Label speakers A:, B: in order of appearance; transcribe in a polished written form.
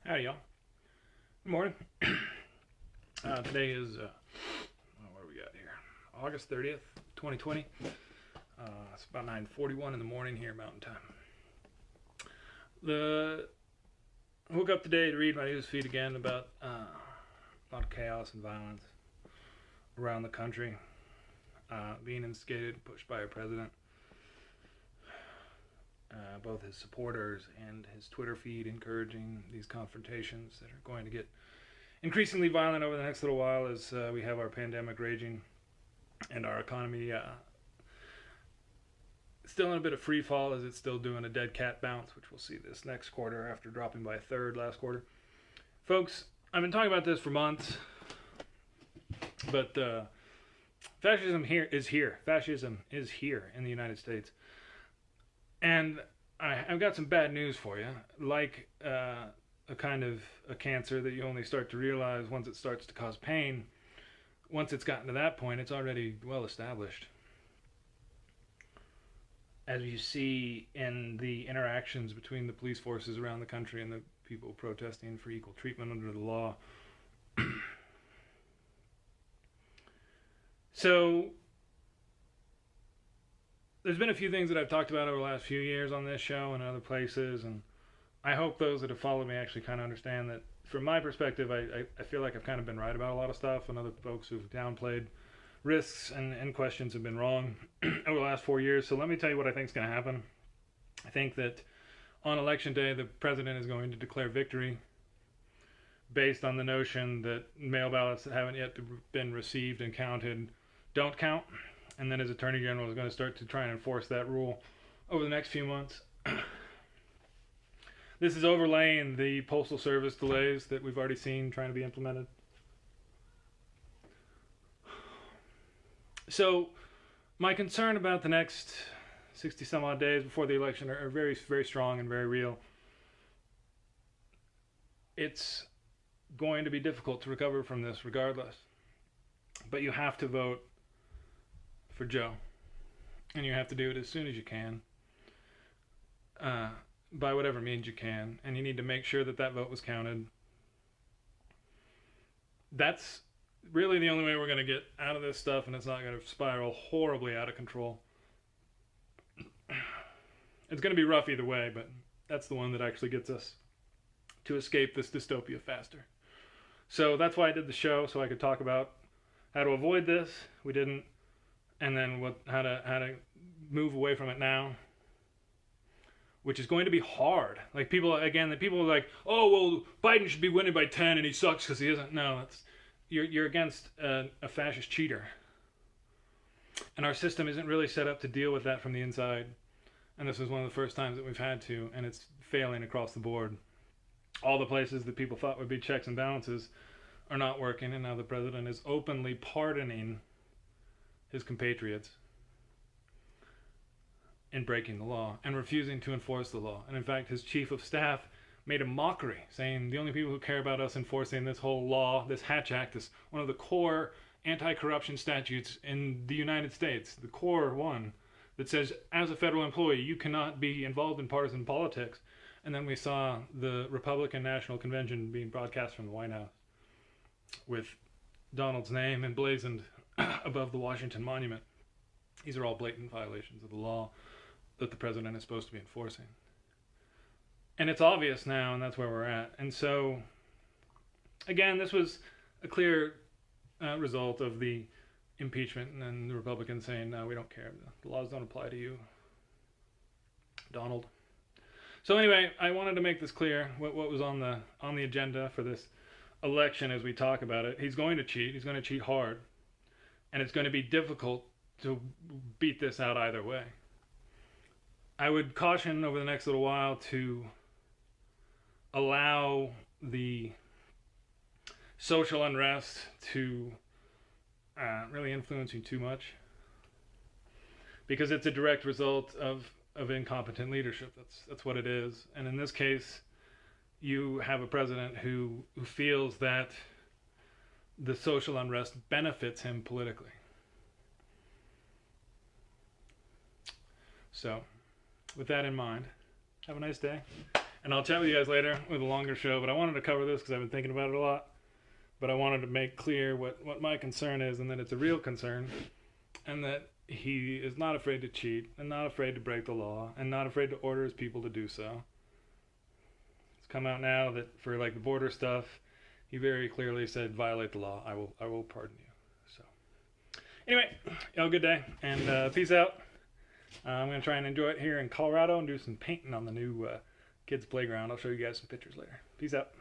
A: Howdy, y'all. Good morning. Today is, what do we got here? August 30th, 2020. It's about 9:41 in the morning here, Mountain Time. I woke up today to read my news feed again about a lot of chaos and violence around the country, being instigated and pushed by our president. Both his supporters and his Twitter feed encouraging these confrontations that are going to get increasingly violent over the next little while as we have our pandemic raging and our economy still in a bit of free fall as it's still doing a dead cat bounce, which we'll see this next quarter after dropping by a third last quarter. Folks, I've been talking about this for months, but fascism is here. Fascism is here in the United States. And I've got some bad news for you. Like a kind of a cancer that you only start to realize once it starts to cause pain. Once it's gotten to that point, it's already well established. As you see in the interactions between the police forces around the country and the people protesting for equal treatment under the law. So there's been a few things that I've talked about over the last few years on this show and other places, and I hope those that have followed me actually kind of understand that from my perspective, I feel like I've kind of been right about a lot of stuff, and other folks who've downplayed risks and questions have been wrong over the last 4 years. So let me tell you what I think is going to happen. I think that on election day, the president is going to declare victory based on the notion that mail ballots that haven't yet been received and counted don't count. And then his attorney general is going to start to try and enforce that rule over the next few months. This is overlaying the postal service delays that we've already seen trying to be implemented. So my concern about the next 60 some odd days before the election are very, very strong and very real. It's going to be difficult to recover from this regardless. But you have to vote for Joe, and you have to do it as soon as you can, by whatever means you can, and you need to make sure that that vote was counted. That's really the only way we're going to get out of this stuff, and it's not going to spiral horribly out of control. It's going to be rough either way, but that's the one that actually gets us to escape this dystopia faster. So that's why I did the show, so I could talk about how to avoid this. We didn't. And then how to move away from it now, which is going to be hard. Like people are like, oh well, Biden should be winning by 10 and he sucks because he isn't. No, you're against a fascist cheater, and our system isn't really set up to deal with that from the inside. And this is one of the first times that we've had to, and it's failing across the board. All the places that people thought would be checks and balances are not working, and now the president is openly pardoning his compatriots in breaking the law and refusing to enforce the law. And in fact, his chief of staff made a mockery, saying the only people who care about us enforcing this whole law, this Hatch Act, is one of the core anti-corruption statutes in the United States, the core one that says as a federal employee you cannot be involved in partisan politics. And then we saw the Republican National Convention being broadcast from the White House with Donald's name emblazoned above the Washington Monument. These are all blatant violations of the law that the president is supposed to be enforcing. And it's obvious now, and that's where we're at. And so, again, this was a clear result of the impeachment, and then the Republicans saying, no, we don't care. The laws don't apply to you, Donald. So anyway, I wanted to make this clear, what was on the agenda for this election as we talk about it. He's going to cheat. He's going to cheat hard. And it's going to be difficult to beat this out either way. I would caution over the next little while to allow the social unrest to really influence you too much, because it's a direct result of incompetent leadership. That's what it is. And in this case, you have a president who feels that the social unrest benefits him politically. So, with that in mind, have a nice day. And I'll chat with you guys later with a longer show, but I wanted to cover this because I've been thinking about it a lot. But I wanted to make clear what my concern is, and that it's a real concern, and that he is not afraid to cheat, and not afraid to break the law, and not afraid to order his people to do so. It's come out now that for like the border stuff, he very clearly said, violate the law, I will pardon you. So anyway, y'all good day, and peace out. I'm going to try and enjoy it here in Colorado and do some painting on the new kids' playground. I'll show you guys some pictures later. Peace out.